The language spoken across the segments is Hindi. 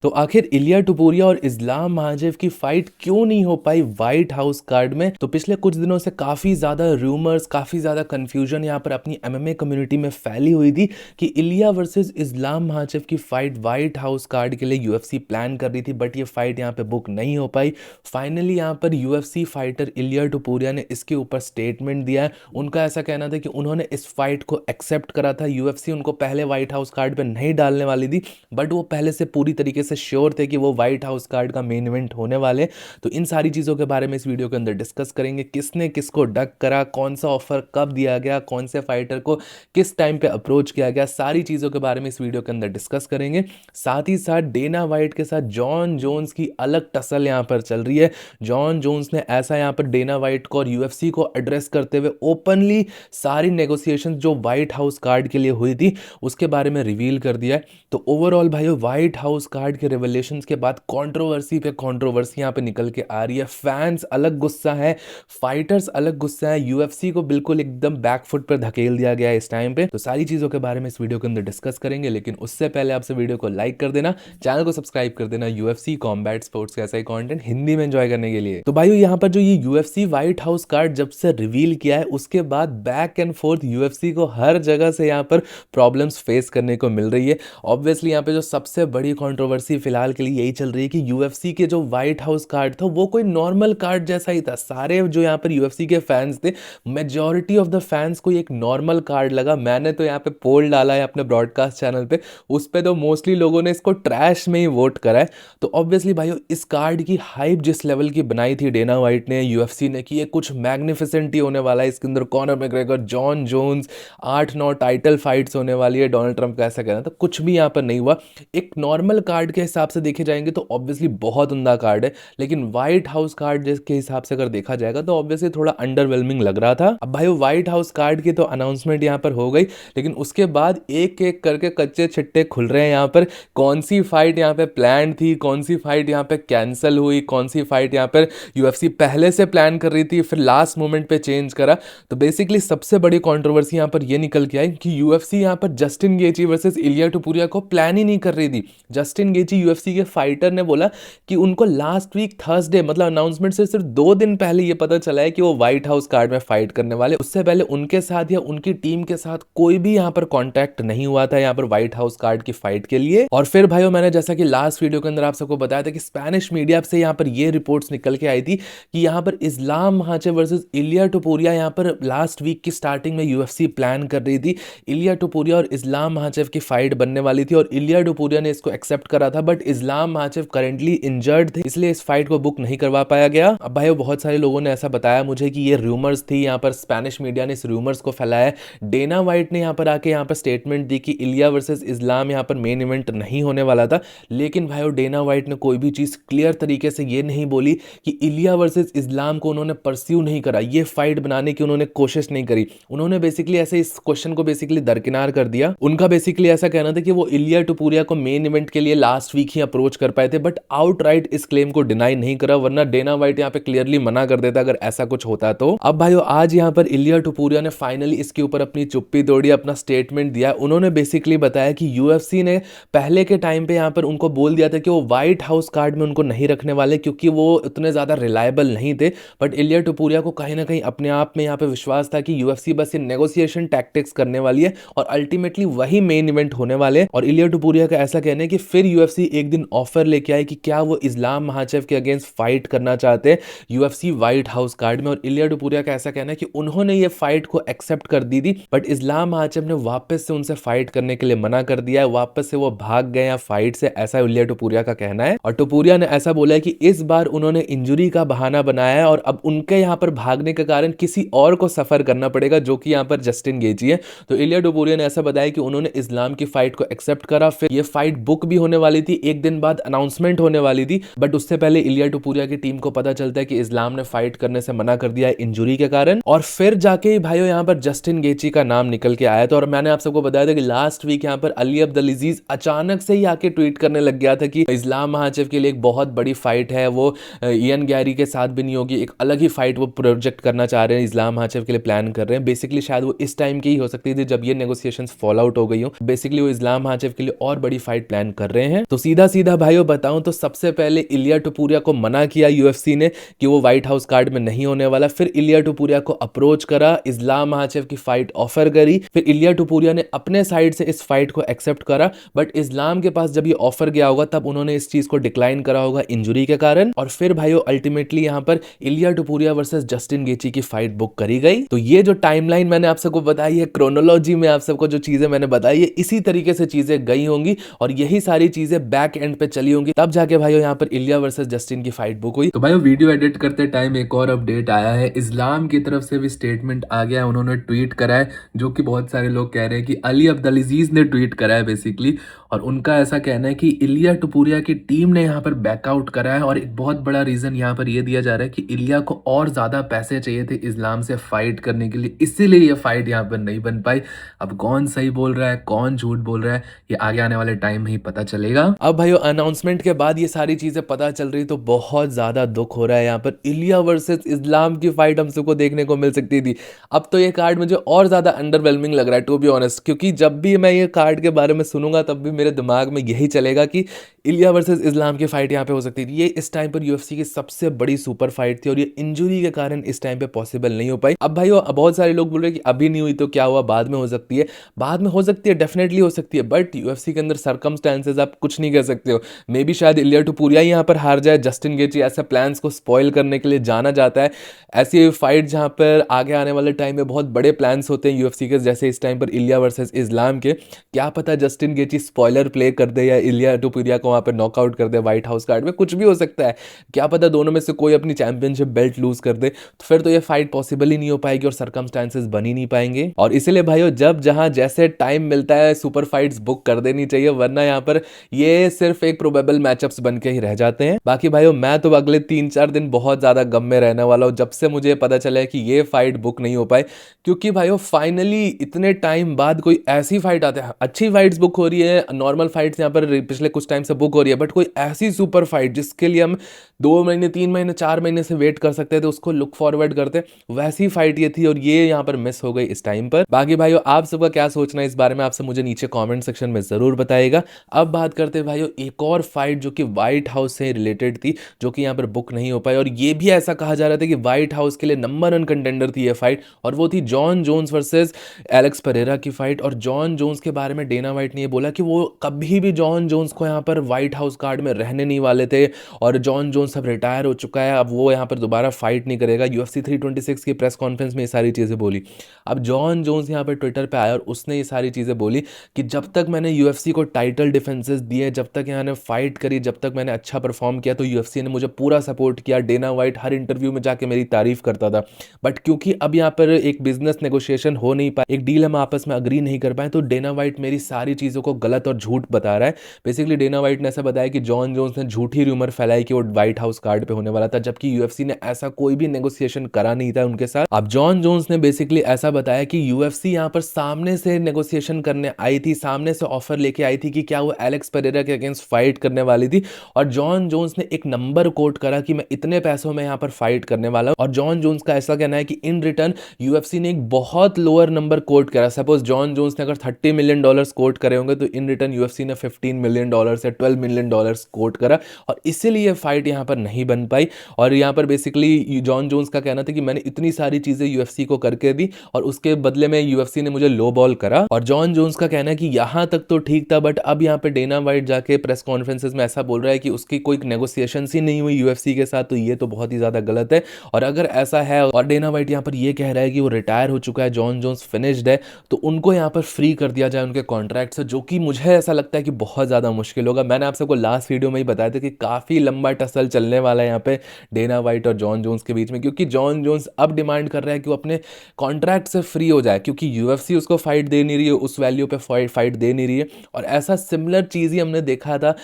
तो आखिर इलिया टुपुरिया और इस्लाम महाजेव की फाइट क्यों नहीं हो पाई व्हाइट हाउस कार्ड में? तो पिछले कुछ दिनों से काफी ज्यादा रूमर्स, काफी ज्यादा कंफ्यूजन यहाँ पर अपनी एमएमए कम्युनिटी में फैली हुई थी कि इलिया वर्सेस इस्लाम महाजेव की फाइट व्हाइट हाउस कार्ड के लिए यूएफसी प्लान कर रही थी, बट ये फाइट यहाँ पे बुक नहीं हो पाई। फाइनली यहाँ पर यूएफसी फाइटर इलिया टुपुरिया ने इसके ऊपर स्टेटमेंट दिया है। उनका ऐसा कहना था कि उन्होंने इस फाइट को एक्सेप्ट करा था। यूएफसी उनको पहले व्हाइट हाउस कार्ड पे नहीं डालने वाली थी, बट वो पहले से पूरी तरीके से श्योर थे कि वो व्हाइट हाउस कार्ड का मेन इवेंट होने वाले। तो इन सारी चीजों के बारे में इस वीडियो के अंदर डिस्कस करेंगे। किसने किसको डक करा, कौन सा ऑफर कब दिया गया, कौन से फाइटर को किस टाइम पे अप्रोच किया गया, सारी चीजों के बारे में इस वीडियो के अंदर डिस्कस करेंगे। साथ ही साथ डेना वाइट के साथ जॉन जोन्स की अलग टसल यहां पर चल रही है। जॉन जोन्स ने ऐसा यहां पर डेना वाइट को और यूएफसी को एड्रेस करते हुए ओपनली सारी नेगोशिएशंस जो व्हाइट हाउस कार्ड के लिए हुई थी उसके बारे में रिवील कर दिया है। तो ओवरऑल भाइयों, व्हाइट हाउस कार्ड के रेवलेशंस के बाद कंट्रोवर्सी पे कंट्रोवर्सी यहां पे निकल के आ रही है। फैंस अलग गुस्सा है, फाइटर्स अलग गुस्सा है, यूएफसी को बिल्कुल एकदम बैकफुट पर धकेल दिया गया है इस टाइम पे। तो सारी चीजों के बारे में इस वीडियो के अंदर डिस्कस करेंगे, लेकिन उससे पहले आपसे वीडियो को लाइक कर देना, चैनल को सब्सक्राइब कर देना यूएफसी कॉम्बैट स्पोर्ट्स का ऐसा ही कंटेंट हिंदी में एंजॉय करने के लिए। तो भाइयों, यहाँ पर जो ये यूएफसी व्हाइट हाउस कार्ड जब से रिवील किया है उसके बाद बैक एंड फोर्थ यूएफसी को हर जगह से यहाँ पर प्रॉब्लम्स फेस करने को मिल रही है। ऑब्वियसली यहाँ पे जो सबसे बड़ी कंट्रोवर्सी फिलहाल के लिए यही चल रही है कि यूएफसी के जो व्हाइट हाउस कार्ड था वो कोई नॉर्मल कार्ड जैसा ही था। सारे जो यहाँ पर यूएफसी के फैंस थे, मेजॉरिटी ऑफ द फैंस को एक नॉर्मल कार्ड लगा। मैंने तो यहाँ पे पोल डाला है अपने ब्रॉडकास्ट चैनल पे, उस पे तो मोस्टली लोगों ने इसको ट्रैश में ही वोट करा है। तो ऑब्वियसली भाइयों, इस कार्ड की हाइप जिस लेवल की बनाई थी डेना वाइट ने, यूएफसी ने, कि ये कुछ मैग्निफिसेंट ही होने वाला है, इसके अंदर Conor McGregor, Jon Jones, 8-9 title fights होने वाली है, डोनाल्ड ट्रंप का ऐसा कहना था, कुछ भी यहाँ पर नहीं हुआ। एक नॉर्मल कार्ड के हिसाब से देखे जाएंगे तो ऑब्वियसली बहुत उमदा कार्ड है, लेकिन व्हाइट हाउस कार्ड के हिसाब से अगर देखा जाएगा तो ऑब्वियसली थोड़ा अंडरवेलमिंग लग रहा था। अब भाई, व्हाइट हाउस कार्ड की तो अनाउंसमेंट यहाँ पर हो गई, लेकिन उसके बाद एक एक करके कच्चे छिट्टे खुल रहे हैं यहाँ पर। कौन सी फाइट यहाँ पे प्लान थी, कौन सी फाइट यहाँ पे कैंसिल हुई, कौन सी फाइट यहाँ पर यूएफसी पहले से प्लान कर रही थी फिर लास्ट मोमेंट पे चेंज करा। तो बेसिकली सबसे बड़ी कंट्रोवर्सी यहाँ पर ये निकल के आई कि यूएफसी यहाँ पर जस्टिन गेची वर्सेस इलिया टुपुरिया को प्लान ही नहीं कर रही थी। जस्टिन गेची यूएफसी के फाइटर ने बोला कि उनको लास्ट वीक थर्सडे, मतलब अनाउंसमेंट से सिर्फ 2 दिन पहले ये पता चला है कि वो व्हाइट हाउस कार्ड में फाइट करने वाले। उससे पहले उनके साथ या उनकी टीम के साथ कोई भी यहाँ पर कांटेक्ट नहीं हुआ था यहाँ पर व्हाइट हाउस कार्ड की फाइट के लिए। और फिर भाइयों, मैंने जैसा कि लास्ट वीडियो के अंदर आप सबको बताया था कि स्पेनिश मीडिया से यहाँ पर ये रिपोर्ट्स निकल के आई थी कि यहाँ पर इस्लाम महाचे वर्सेस इलिया टुपुरिया यहाँ पर लास्ट वीक की स्टार्टिंग में यूएफसी प्लान कर रही थी। इलिया टुपुरिया और इस्लाम महाचेव की फाइट बनने वाली थी और इलिया टुपुरिया ने इसको एक्सेप्ट करा था, बट इस्लाम महाचेव करेंटली इंजर्ड थे, इसलिए इस फाइट को बुक नहीं करवा पाया गया। अब भाई, बहुत सारे लोगों ने ऐसा बताया मुझे कि ये रूमर्स थी, यहाँ पर स्पेनिश मीडिया ने इस रूमर्स को फैलाया। डेना वाइट ने यहाँ पर आके यहाँ पर स्टेटमेंट दी कि इलिया वर्सेस इस्लाम यहाँ पर मेन इवेंट नहीं होने वाला था। लेकिन भाई, डेना वाइट ने कोई भी चीज क्लियर तरीके से ये नहीं बोली कि इलिया वर्सेस इस्लाम को उन्होंने परस्यू नहीं करा, ये फाइट बनाने की उन्होंने कोशिश नहीं करी। उन्होंने बेसिकली ऐसे इस क्वेश्चन को बेसिकली दरकिनार कर दिया। उनका बेसिकली ऐसा कहना था कि वो इलिया टुपुरिया को मेन इवेंट के लिए लास्ट वीक ही अप्रोच कर पाए थे, बट आउटराइट इस क्लेम को डिनाई नहीं करा, वरना डेना वाइट यहाँ पे क्लियरली मना कर देता अगर ऐसा कुछ होता तो। अब भाइयों, आज यहाँ पर इलिया टुपुरिया ने फाइनली इसके ऊपर अपनी चुप्पी तोड़ी, अपना स्टेटमेंट दिया। उन्होंने बेसिकली बताया कि यूएफसी ने पहले के टाइम पे यहाँ पर उनको बोल दिया था कि वो व्हाइट हाउस कार्ड में उनको नहीं रखने वाले क्योंकि वो उतने ज्यादा रिलायबल नहीं थे। बट इलिया टुपुरिया को कहीं ना कहीं अपने आप में यहाँ पे विश्वास था कि यूएफसी बस ये नेगोशिएशन टैक्टिक्स करने वाली है और अल्टीमेटली वही मेन इवेंट होने वाले। और इलिया टुपुरिया का ऐसा कहना है कि फिर यूएफसी एक दिन ऑफर लेके आए कि क्या वो इस्लाम महाचेव के अगेंस्ट फाइट करना चाहते हैं यूएफसी व्हाइट हाउस कार्ड में। और इलिया टुपुरिया का ऐसा कहना है कि उन्होंने ये फाइट को एक्सेप्ट कर दी थी, बट इस्लाम महाचेव ने वापस से उनसे फाइट करने के लिए मना कर दिया है, वापस से वो भाग गए फाइट से, ऐसा इलिया टुपुरिया का कहना है। और टुपुरिया ने ऐसा बोला है कि इस बार उन्होंने इंजुरी का बहाना बनाया है और अब उनके यहाँ पर भागने के कारण किसी और को सफर करना पड़ेगा, जो कि यहाँ पर जस्टिन गेची है। तो इलिया टुपुरिया ने ऐसा बताया कि उन्होंने इस्लाम की फाइट को एक्सेप्ट करा, फिर ये फाइट बुक भी होने वाली थी, एक दिन बाद अनाउंसमेंट होने वाली थी, बट उससे पहले इलिया टुपुरिया की टीम को पता चलता है कि इस्लाम ने फाइट करने से मना कर दिया है इंजुरी के कारण। और फिर जाके भाइयों यहाँ पर जस्टिन गेची का नाम निकल के आया था। और मैंने आप सबको बताया था कि लास्ट वीक यहाँ पर अली अब्दुल-अजीज अचानक से ही आके ट्वीट करने लग गया था कि इस्लाम महाचेव के लिए एक बहुत बड़ी फाइट है, वो इयन गैरी के साथ भी नहीं होगी, एक अलग ही फाइट वो प्रोजेक्ट करना चाह रहे हैं, इस्लाम महाचेव के लिए प्लान कर रहे हैं। बेसिकली शायद वो इस टाइम की ही हो सकती थी जब ये नेगोशिएशंस फॉल आउट हो गई हो। बेसिकली वो इस्लाम महाचेव के लिए और बड़ी फाइट प्लान कर रहे हैं। तो सीधा सीधा भाइयों बताऊं तो सबसे पहले इलिया टुपुरिया को मना किया यूएफसी ने कि वो व्हाइट हाउस कार्ड में नहीं होने वाला। फिर इलिया टुपुरिया को अप्रोच करा, इस्लाम महाचेव की फाइट ऑफर करी। फिर इलिया टुपुरिया ने अपने साइड से इस फाइट को एक्सेप्ट करा, बट इस्लाम के पास जब ये ऑफर गया होगा तब उन्होंने इस चीज को डिक्लाइन करा होगा इंजुरी के कारण। और फिर भाइयों अल्टीमेटली यहाँ पर इलिया टुपुरिया वर्सेस जस्टिन गेची की फाइट बुक करी गई। तो ये जो टाइमलाइन मैंने आप सबको बताई है, क्रोनोलॉजी में आप सबको जो चीजें मैंने बताई है, इसी तरीके से चीजें गई होंगी और यही सारी चीजें बैक एंड पे चली होंगी, तब जाके भाइयों यहाँ पर इलिया वर्सेस जस्टिन की फाइट बुक हुई। तो भाई वीडियो एडिट करते टाइम एक और अपडेट आया है, इस्लाम की तरफ से भी स्टेटमेंट आ गया है। उन्होंने ट्वीट करा है, जो कि बहुत सारे लोग कह रहे हैं कि अली अब्दुलअजीज ने ट्वीट करा है बेसिकली, और उनका ऐसा कहना है कि इलिया टुपुरिया की टीम ने यहाँ पर बैकआउट करा है। और एक बहुत बड़ा रीजन यहाँ पर यह दिया जा रहा है कि इलिया को और ज्यादा पैसे चाहिए थे इस्लाम से फाइट करने के लिए, इसीलिए ये फाइट यहाँ पर नहीं बन पाई। अब कौन सही बोल रहा है, कौन झूठ बोल रहा है, ये आगे आने वाले टाइम में ही पता चलेगा। अब भाइयों अनाउंसमेंट के बाद ये सारी चीजें पता चल रही तो बहुत ज्यादा दुख हो रहा है। यहाँ पर इलिया वर्सेस इस्लाम की फाइट हम सबको देखने को मिल सकती थी। अब तो ये कार्ड मुझे और ज्यादा अंडरवेलमिंग लग रहा है टू बी ऑनेस्ट, क्योंकि जब भी मैं ये कार्ड के बारे में सुनूंगा तब भी मेरे दिमाग में यही चलेगा कि इलिया वर्सेस इस्लाम की फाइट यहाँ पे हो सकती थी। ये इस टाइम पर यूएफसी की सबसे बड़ी सुपर फाइट थी और ये इंजुरी के कारण इस टाइम पे पॉसिबल नहीं हो पाई। अब भाइयों बहुत सारे लोग बोल रहे हैं कि अभी नहीं हुई तो क्या हुआ, बाद में हो सकती है। बाद में हो सकती है, डेफिनेटली हो सकती है, बट यूएफसी के अंदर सर्कमस्टेंसेस आप कुछ नहीं कर सकते हो। मे बी शायद इलिया टुपुरिया यहाँ पर हार जाए, जस्टिन गेची ऐसे प्लान्स को स्पॉइल करने के लिए जाना जाता है। ऐसी फाइट जहाँ पर आगे आने वाले टाइम में बहुत बड़े प्लान्स होते हैं यूएफसी के, जैसे इस टाइम पर इलिया वर्सेस इस्लाम के, क्या पता जस्टिन गेची स्पॉइलर प्ले कर दे या इलिया टुपुरिया को वहाँ पर नॉकआउट कर दे व्हाइट हाउस कार्ड में, कुछ भी हो सकता है। क्या पता दोनों में से कोई अपनी चैंपियनशिप बेल्ट लूज कर दे, तो फिर तो ये फाइट पॉसिबल ही नहीं हो पाएगी और सर्कमस्टांसेस बन ही नहीं पाएंगे। और इसीलिए भाइयों जब जहां जैसे टाइम मिलता है सुपर फाइट्स बुक कर देनी चाहिए, वरना यहाँ पर ये सिर्फ एक प्रोबेबल मैचअप्स बन के ही रह जाते हैं। बाकी भाइयों मैं तो अगले 3-4 दिन बहुत ज्यादा गम में रहने वाला हूँ जब से मुझे पता चला है कि ये फाइट बुक नहीं हो पाए, क्योंकि भाइयों फाइनली इतने टाइम बाद कोई ऐसी फाइट आती है। अच्छी फाइट्स बुक हो रही है, नॉर्मल फाइट्स यहाँ पर पिछले कुछ टाइम से बुक हो रही है, बट कोई ऐसी सुपर फाइट जिसके लिए हम 2 महीने 3 महीने 4 महीने से वेट कर सकते थे, उसको लुक फॉरवर्ड करते, वैसी फाइट ये थी और ये यहाँ पर मिस हो गई इस टाइम पर। बाकी भाइयों आप सबका क्या सोचना है इस बारे में, आपसे मुझे नीचे कमेंट सेक्शन में जरूर बताइएगा। अब बात करते हैं भाइयों एक और फाइट जो कि व्हाइट हाउस से रिलेटेड थी, जो कि यहाँ पर बुक नहीं हो पाई, और ये भी ऐसा कहा जा रहा था कि व्हाइट हाउस के लिए नंबर 1 कंटेंडर थी ये फाइट, और वो थी Jon Jones versus Alex Pereira की फाइट। और जॉन जोन्स के बारे में डेना व्हाइट ने ये बोला कि वो कभी भी जॉन जोन्स को यहाँ पर व्हाइट हाउस कार्ड में रहने नहीं वाले थे, और जॉन जोन्स अब रिटायर हो चुका है, अब वो यहाँ पर दोबारा फाइट नहीं करेगा। यूएफसी 326 की प्रेस कॉन्फ्रेंस में ये सारी चीज़ें बोली। अब जॉन जोन्स यहाँ पर ट्विटर पे आया और उसने ये सारी चीज़ें बोली कि जब तक मैंने यूएफसी को टाइटल डिफेंसेस दिए, जब तक यहाँ ने फाइट करी, जब तक मैंने अच्छा परफॉर्म किया, तो यूएफसी ने मुझे पूरा सपोर्ट किया। डेना व्हाइट हर इंटरव्यू में जाके मेरी तारीफ करता था, बट क्योंकि अब यहाँ पर एक बिजनेस नेगोशिएशन हो नहीं पाए, एक डील हम आपस में अग्री नहीं कर पाए, तो डेना व्हाइट मेरी सारी चीज़ों को गलत और झूठ बता रहा है। बेसिकली डेना व्हाइट ने ऐसा बताया कि जॉन जोन्स ने झूठी रूमर फैलाई कि वो व्हाइट हाउस कार्ड पे होने वाला था, जबकि यूएफसी ने ऐसा कोई भी नेगोशिएशन करा नहीं था उनके साथ। अब जॉन जोन्स ने बेसिकली ऐसा बताया कि यूएफसी यहाँ पर सामने से नेगोशिएशन करने आई थी, सामने से ऑफर लेके आई थी कि क्या वो एलेक्स परेरा के अगेंस्ट फाइट करने वाली थी, और जॉन जोन्स ने एक नंबर कोट करा कि मैं इतने पैसों में यहाँ पर फाइट करने वाला हूं। और जॉन जोन्स का ऐसा कहना है कि इन रिटर्न यूएफसी ने एक बहुत लोअर नंबर कोट करा। सपोज जॉन जोन्स ने अगर $30 मिलियन कोट करे होंगे, तो इन रिटर्न यूएफसी ने $15 मिलियन या $12 मिलियन कोट करा, और इसीलिए फाइट यहाँ पर नहीं बन पाई। और यहाँ पर बेसिकली जॉन जोन्स का कहना था कि मैंने इतनी सारी चीजें यूएफसी को करके दी और उसके बदले में यूएफसी ने मुझे लो बॉल करा। और जॉन जोन्स का कहना है कि यहाँ तक तो ठीक था, बट अब यहाँ पे डेना व्हाइट जाके प्रेस कॉन्फ्रेंसेस में ऐसा बोल रहा है कि उसकी कोई नेगोशिएशन ही नहीं हुई यूएफसी के साथ, तो ये तो बहुत ही ज्यादा गलत है। और अगर ऐसा है और डेना व्हाइट यहाँ पर ये कह रहा है कि वो रिटायर हो चुका है, जॉन जोन्स फिनिश्ड है, तो उनको यहाँ पर फ्री कर दिया जाए उनके कॉन्ट्रैक्ट से, जो कि मुझे ऐसा लगता है कि बहुत ज्यादा मुश्किल होगा। मैंने आप सबको लास्ट वीडियो में ही बताया था कि काफी लंबा टसल चलने वाला है यहाँ पे डेना व्हाइट और जॉन जोन्स के बीच में, क्योंकि जॉन जोन्स अब डिमांड कर रहा है कि वो अपने कॉन्ट्रैक्ट से फ्री हो जाए, क्योंकि यूएफसी उसको फाइट दे नहीं रही है, उस वैल्यू पे फाइट दे नहीं रही है। और ऐसा सिमिलर चीज ही हमने देखा था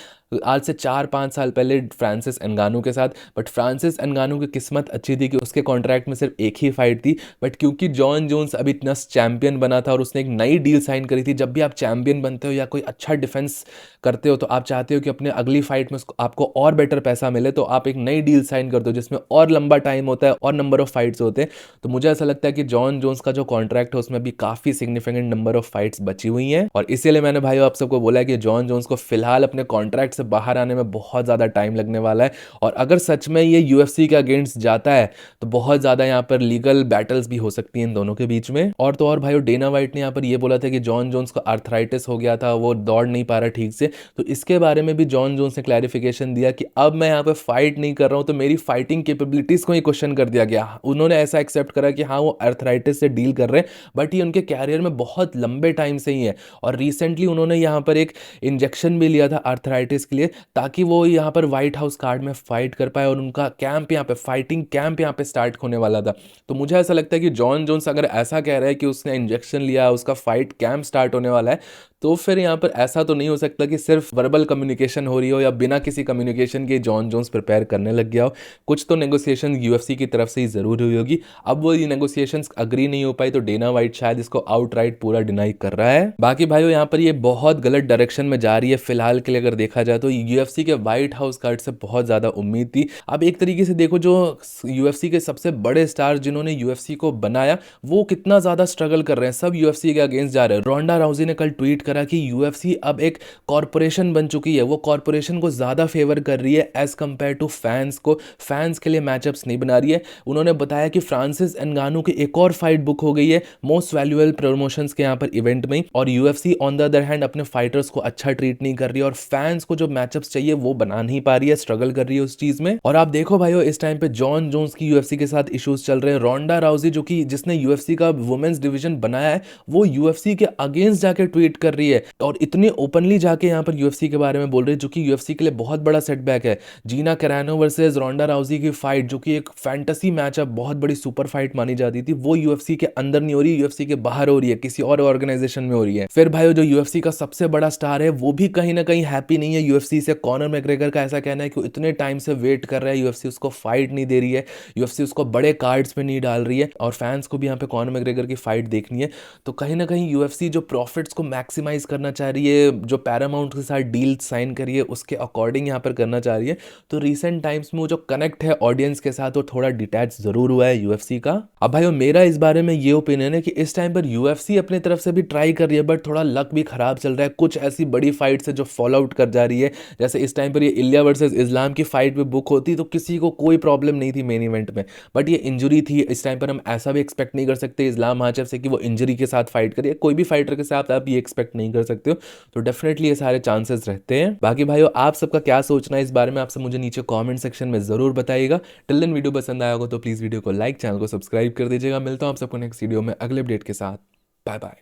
आज से 4-5 साल पहले फ्रांसिस एनगानू के साथ, बट फ्रांसिस एनगानू की किस्मत अच्छी थी कि उसके कॉन्ट्रैक्ट में सिर्फ एक ही फाइट थी, बट क्योंकि जॉन जोन्स अभी इतना चैंपियन बना था और उसने एक नई डील साइन करी थी। जब भी आप चैंपियन बनते हो या कोई अच्छा डिफेंस करते हो, तो आप चाहते हो कि अपने अगली फाइट में आपको और बेटर पैसा मिले, तो आप एक नई डील साइन करते हो जिसमें और लंबा टाइम होता है और नंबर ऑफ फाइट्स होते हैं। तो मुझे ऐसा लगता है कि जॉन जोन्स का जो कॉन्ट्रैक्ट है उसमें भी काफी सिग्निफिकेंट नंबर ऑफ फाइट्स बची हुई हैं, और इसीलिए मैंने भाई आप सबको बोला है कि जॉन जोन्स को फिलहाल अपने कॉन्ट्रैक्ट से बाहर आने में बहुत ज़्यादा टाइम लगने वाला है। और अगर सच में ये यूएफसी के अगेंस्ट जाता है तो बहुत ज़्यादा यहाँ पर लीगल बैटल्स भी हो सकती हैं इन दोनों के बीच में। और तो और भाई डेना वाइट ने यहाँ पर ये बोला था कि जॉन जोन्स को आर्थराइटिस हो गया था, वो दौड़ नहीं पा रहा ठीक से। तो इसके बारे में भी जॉन जोन्स ने क्लैरिफिकेशन दिया कि अब मैं यहाँ पे फाइट नहीं कर रहा हूँ तो मेरी फाइटिंग कैपेबिलिटीज़ को ही क्वेश्चन कर दिया गया। उन्होंने ऐसा एक्सेप्ट करा कि हाँ वो आर्थराइटिस से डील कर रहे हैं, बट ये उनके कैरियर में बहुत लंबे टाइम से ही है। और रिसेंटली उन्होंने यहाँ पर एक इंजेक्शन भी लिया था आर्थराइटिस के लिए, ताकि वो यहाँ पर व्हाइट हाउस कार्ड में फाइट कर पाए। और उनका कैंप यहाँ पे, फाइटिंग कैंप यहाँ पे स्टार्ट होने वाला था। तो मुझे ऐसा लगता है कि जॉन जोन्स अगर ऐसा कह रहा है कि उसने इंजेक्शन लिया, उसका फाइट कैंप स्टार्ट होने वाला है, तो फिर यहाँ पर ऐसा तो नहीं हो सकता कि सिर्फ वर्बल कम्युनिकेशन हो रही हो या बिना किसी कम्युनिकेशन के जॉन जोन्स प्रिपेयर करने लग गया हो। कुछ तो नेगोशिएशन यूएफसी की तरफ से ही ज़रूर हुई होगी। अब वो ये नेगोशिएशंस अग्री नहीं हो पाई तो डेना वाइट शायद इसको आउटराइट पूरा डिनाई कर रहा है। बाकी भाइयों यहाँ पर ये बहुत गलत डायरेक्शन में जा रही है फिलहाल के लिए। अगर देखा जाए तो यूएफसी के व्हाइट हाउस कार्ड से बहुत ज़्यादा उम्मीद थी। अब एक तरीके से देखो, जो यूएफसी के सबसे बड़े स्टार जिन्होंने यूएफसी को बनाया वो कितना ज़्यादा स्ट्रगल कर रहे हैं, सब यूएफसी के अगेंस्ट जा रहे हैं। रोंडा राउजी ने कल ट्वीट करा कि यूएफसी अब एक कॉरपोरेशन बन चुकी है, वो कॉरपोरेशन को ज़्यादा फेवर कर रही है एज कंपेयर टू फैंस को, फैंस के लिए मैचअप्स नहीं बना रही है। उन्होंने बताया कि फ्रांसिस एनगानू की एक और फाइट बुक हो गई है मोस्ट वैल्यूएबल प्रमोशंस के यहाँ पर इवेंट में। और UFC on the other hand अपने फाइटर्स को अच्छा ट्रीट नहीं कर रही है और फैंस को जो मैचअप्स चाहिए वो बना नहीं पा रही है, स्ट्रगल कर रही है उस चीज़ में। और आप देखो भाइयों इस टाइम पे जॉन जोन्स की यूएफसी के साथ इश्यूज चल रहे हैं। रोंडा राउजी जो कि जिसने यूएफसी का वुमेन्स डिवीजन बनाया है, वो यूएफसी के अगेंस्ट जाके ट्वीट कर रही है और इतनी ओपनली जाके यहाँ पर यूएफसी के बारे में बोल रही है, जो कि यूएफसी के लिए बहुत बड़ा सेटबैक है। जीना कैरानो वर्सेस रोंडा राउजी की फाइट, जो कि एक फैंटेसी मैचअप, बहुत बड़ी सुपर फाइट मानी जाती थी, वो यूएफसी के अंदर नहीं हो रही, यूएफसी के बाहर हो रही है, किसी और ऑर्गेनाइजेशन में हो रही है। फिर भाई जो यूएफसी का सबसे बड़ा स्टार है वो भी कहीं ना कहीं हैप्पी नहीं है यूएफसी से। कॉनर मैकग्रेगर का ऐसा कहना है कि इतने टाइम से वेट कर रहा है, यूएफसी उसको फाइट नहीं दे रही है, यूएफसी उसको बड़े कार्ड्स में नहीं डाल रही है और फैंस को भी यहाँ पे कॉनर मैकग्रेगर की फाइट देखनी है। तो कहीं ना कहीं यूएफसी जो प्रॉफिट्स को मैक्सिमाइज करना चाह रही है, जो पैरामाउंट के साथ डील साइन करी है उसके अकॉर्डिंग यहाँ पर करना चाह रही है। तो रिसेंट टाइम्स में वो जो कनेक्ट है ऑडियंस के साथ वो थोड़ा डिटैच जरूर हुआ है यूएफसी का। अब भाई मेरा इस बारे में ये ओपिनियन है कि इस टाइम पर यूएफसी अपनी तरफ से भी ट्राई कर रही है, बट थोड़ा लक भी खराब चल रहा है। कुछ ऐसी बड़ी फाइट्स है जो फॉल आउट कर जा रही है, जैसे इस टाइम पर ये इलिया वर्सेस इस्लाम की फाइट भी बुक होती तो किसी को कोई प्रॉब्लम नहीं थी मेन इवेंट में, बट ये इंजरी थी। इस टाइम पर हम ऐसा भी एक्सपेक्ट नहीं कर सकते इस्लाम माचेव से कि वो इंजरी के साथ फाइट करिए, कोई भी फाइटर के साथ आप ये एक्सपेक्ट नहीं कर सकते हो। तो डेफिनेटली ये सारे चांसेस रहते हैं। बाकी भाइयों आप सबका क्या सोचना है इस बारे में, आपसे मुझे नीचे कमेंट सेक्शन में जरूर बताइएगा। टिल देन वीडियो पसंद आया होगा तो प्लीज वीडियो को लाइक, चैनल को सब्सक्राइब कर दीजिएगा। मिलता हूं आप सबको नेक्स्ट वीडियो में अगले अपडेट के साथ। Bye bye.